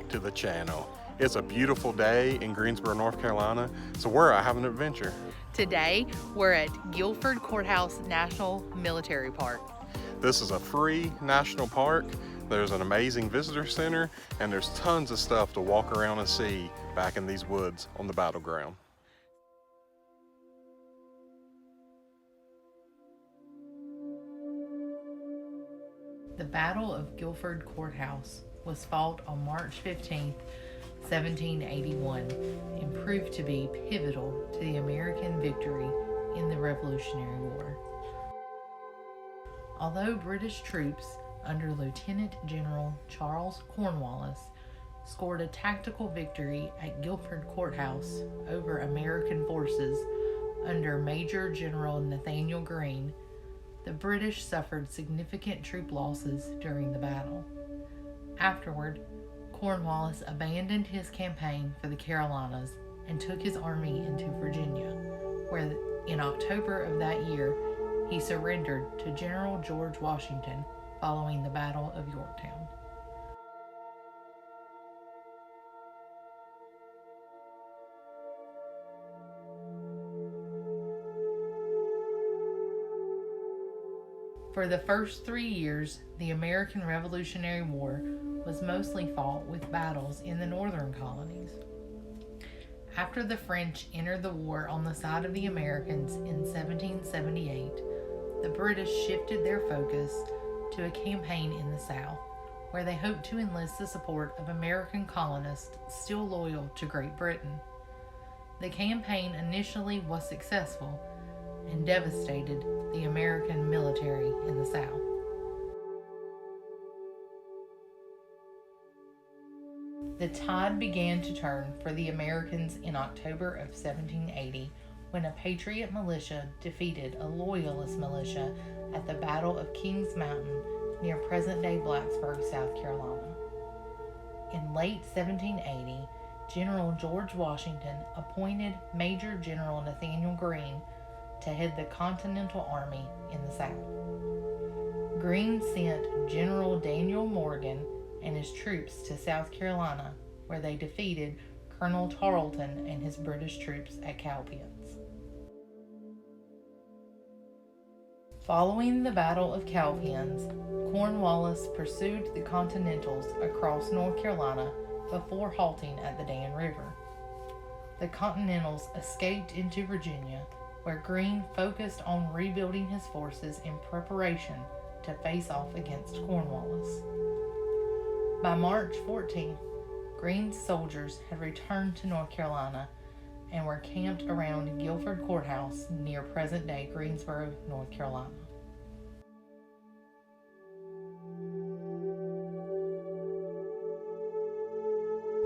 back to the channel. It's a beautiful day in Greensboro, North Carolina, so we're out having an adventure. Today, we're at Guilford Courthouse National Military Park. This is a free national park. There's an amazing visitor center, and there's tons of stuff to walk around and see back in these woods on the battleground. The Battle of Guilford Courthouse was fought on March 15, 1781, and proved to be pivotal to the American victory in the Revolutionary War. Although British troops under Lieutenant General Charles Cornwallis scored a tactical victory at Guilford Courthouse over American forces under Major General Nathaniel Greene, the British suffered significant troop losses during the battle. Afterward, Cornwallis abandoned his campaign for the Carolinas and took his army into Virginia, where in October of that year he surrendered to General George Washington following the Battle of Yorktown. For the first 3 years, the American Revolutionary War was mostly fought with battles in the northern colonies. After the French entered the war on the side of the Americans in 1778, the British shifted their focus to a campaign in the South, where they hoped to enlist the support of American colonists still loyal to Great Britain. The campaign initially was successful and devastated the American military in the South. The tide began to turn for the Americans in October of 1780 when a Patriot militia defeated a Loyalist militia at the Battle of Kings Mountain near present-day Blacksburg, South Carolina. In late 1780, General George Washington appointed Major General Nathaniel Greene to head the Continental Army in the South. Greene sent General Daniel Morgan and his troops to South Carolina, where they defeated Colonel Tarleton and his British troops at Cowpens. Following the Battle of Cowpens, Cornwallis pursued the Continentals across North Carolina before halting at the Dan River. The Continentals escaped into Virginia, where Greene focused on rebuilding his forces in preparation to face off against Cornwallis. By March 14th, Greene's soldiers had returned to North Carolina and were camped around Guilford Courthouse near present-day Greensboro, North Carolina.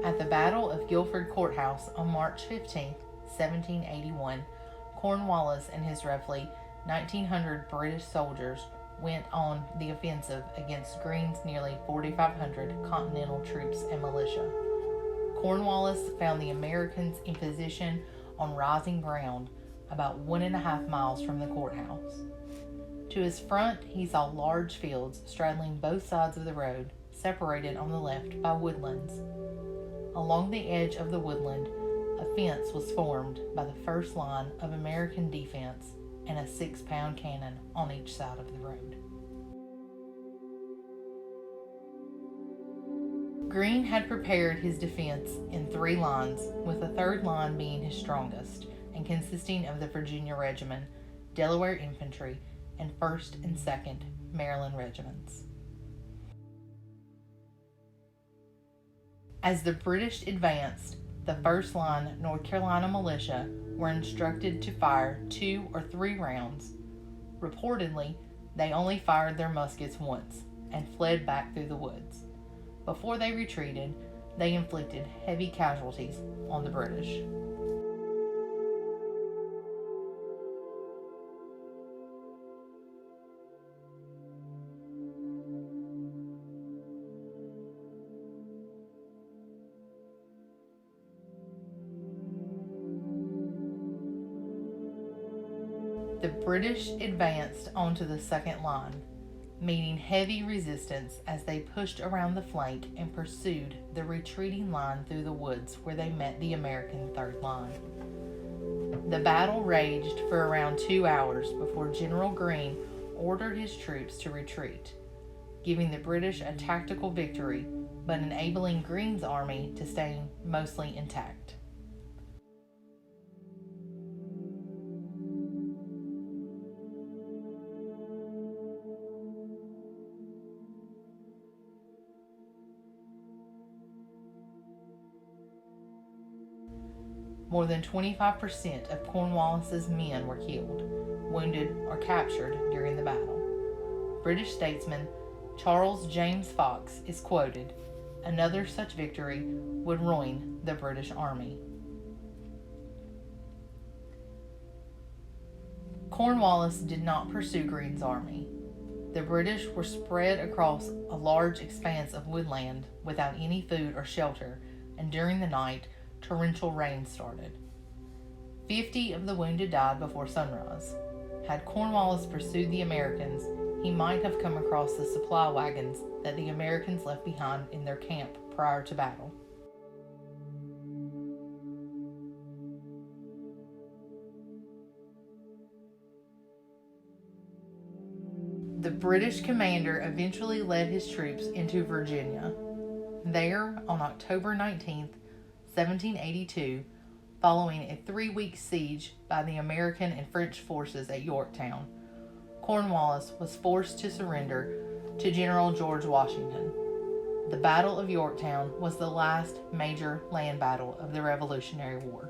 At the Battle of Guilford Courthouse on March 15, 1781, Cornwallis and his roughly 1,900 British soldiers went on the offensive against Greene's nearly 4,500 Continental troops and militia. Cornwallis found the Americans in position on rising ground about 1.5 miles from the courthouse. To his front, he saw large fields straddling both sides of the road, separated on the left by woodlands. Along the edge of the woodland, a fence was formed by the first line of American defense and a 6-pound cannon on each side of the road. Greene had prepared his defense in 3 lines, with the third line being his strongest and consisting of the Virginia Regiment, Delaware Infantry, and 1st and 2nd Maryland Regiments. As the British advanced, the first line North Carolina militia were instructed to fire 2 or 3 rounds. Reportedly, they only fired their muskets once and fled back through the woods. Before they retreated, they inflicted heavy casualties on the British. The British advanced onto the second line. meeting heavy resistance as they pushed around the flank and pursued the retreating line through the woods where they met the American third line. The battle raged for around 2 hours before General Greene ordered his troops to retreat, giving the British a tactical victory, but enabling Greene's army to stay mostly intact. More than 25% of Cornwallis's men were killed, wounded, or captured during the battle. British statesman Charles James Fox is quoted, "Another such victory would ruin the British army." Cornwallis did not pursue Greene's army. The British were spread across a large expanse of woodland without any food or shelter, and during the night, torrential rain started. 50 of the wounded died before sunrise. Had Cornwallis pursued the Americans, he might have come across the supply wagons that the Americans left behind in their camp prior to battle. The British commander eventually led his troops into Virginia. There, on October 19th, 1782, following a 3-week siege by the American and French forces at Yorktown, Cornwallis was forced to surrender to General George Washington. The Battle of Yorktown was the last major land battle of the Revolutionary War.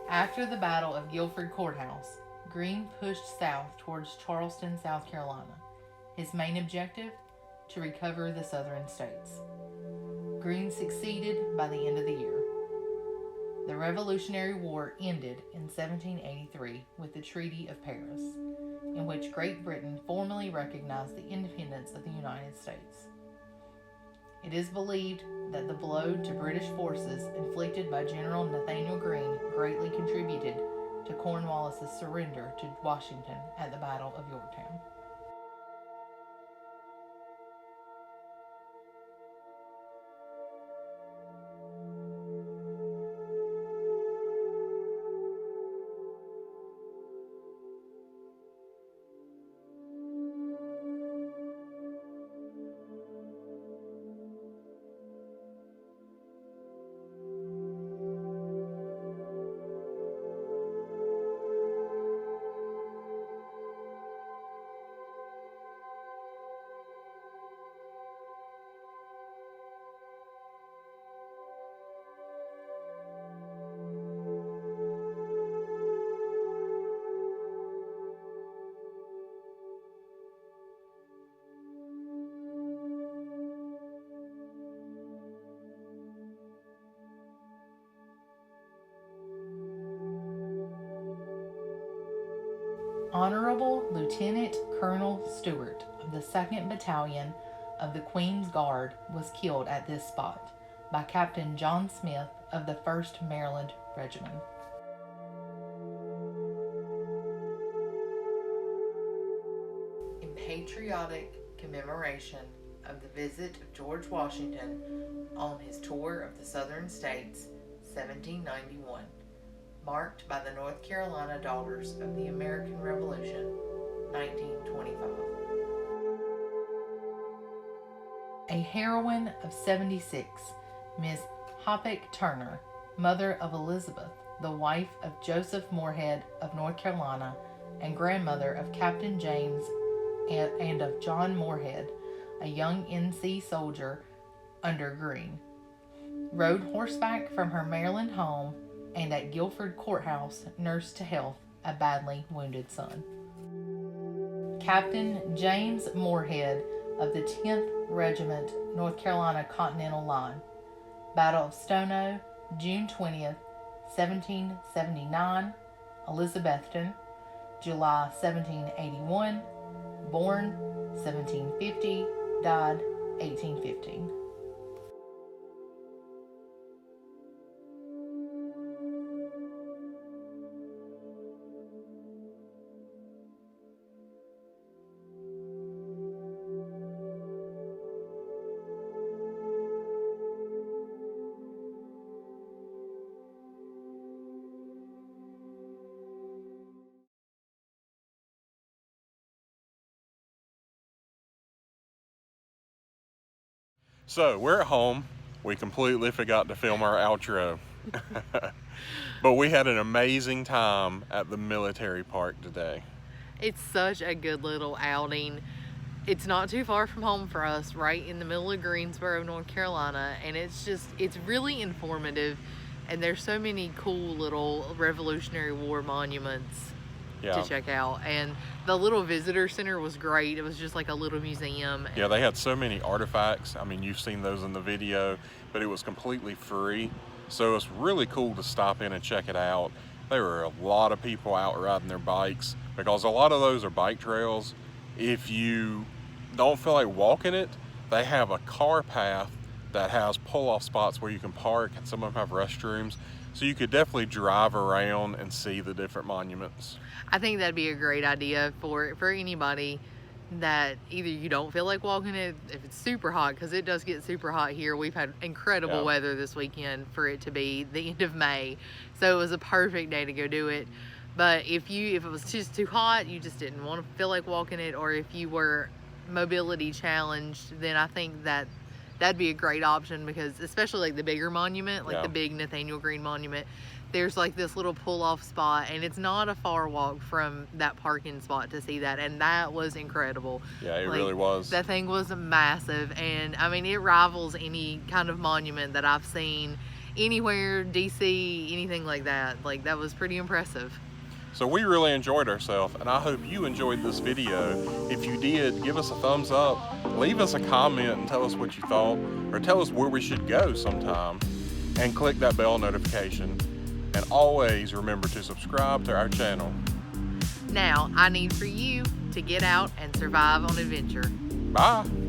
After the Battle of Guilford Courthouse, Greene pushed south towards Charleston, South Carolina. His main objective? To recover the southern states. Greene succeeded by the end of the year. The Revolutionary War ended in 1783 with the Treaty of Paris, in which Great Britain formally recognized the independence of the United States. It is believed that the blow to British forces inflicted by General Nathanael Greene greatly contributed to Cornwallis's surrender to Washington at the Battle of Yorktown. Honorable Lieutenant Colonel Stewart of the 2nd Battalion of the Queen's Guard was killed at this spot by Captain John Smith of the 1st Maryland Regiment. In patriotic commemoration of the visit of George Washington on his tour of the Southern States, 1791, marked by the North Carolina Daughters of the American Revolution, 1925. A heroine of 76, Miss Hoppick Turner, mother of Elizabeth, the wife of Joseph Moorhead of North Carolina, and grandmother of Captain James and of John Moorhead, a young NC soldier under Greene, rode horseback from her Maryland home and at Guilford Courthouse nursed to health a badly wounded son. Captain James Moorhead of the 10th Regiment, North Carolina Continental Line. Battle of Stono, June 20th, 1779, Elizabethton, July 1781, born 1750, died 1815. So we're at home. We completely forgot to film our outro. But we had an amazing time at the military park today. It's such a good little outing. It's not too far from home for us, right in the middle of Greensboro, North Carolina, and it's really informative, and there's so many cool little Revolutionary War monuments to check out. And the little visitor center was great. It was just like a little museum. Yeah, they had so many artifacts. I mean, you've seen those in the video, but it was completely free. So it's really cool to stop in and check it out. There were a lot of people out riding their bikes because a lot of those are bike trails. If you don't feel like walking it, they have a car path that has pull-off spots where you can park, and some of them have restrooms. So you could definitely drive around and see the different monuments. I think that'd be a great idea for anybody that either you don't feel like walking it if it's super hot, because it does get super hot here. We've had incredible weather this weekend for it to be the end of May, so it was a perfect day to go do it. But if it was just too hot, you just didn't want to feel like walking it, or if you were mobility challenged, then I think that'd be a great option, because especially like the bigger monument, like the big Nathaniel Greene monument, there's like this little pull-off spot, and it's not a far walk from that parking spot to see that, and that was incredible. Yeah, it really was. That thing was massive, and I mean, it rivals any kind of monument that I've seen anywhere, DC, anything like that. Like, that was pretty impressive. So we really enjoyed ourselves, and I hope you enjoyed this video. If you did, give us a thumbs up, leave us a comment and tell us what you thought, or tell us where we should go sometime, and click that bell notification. And always remember to subscribe to our channel. Now, I need for you to get out and survive on adventure. Bye.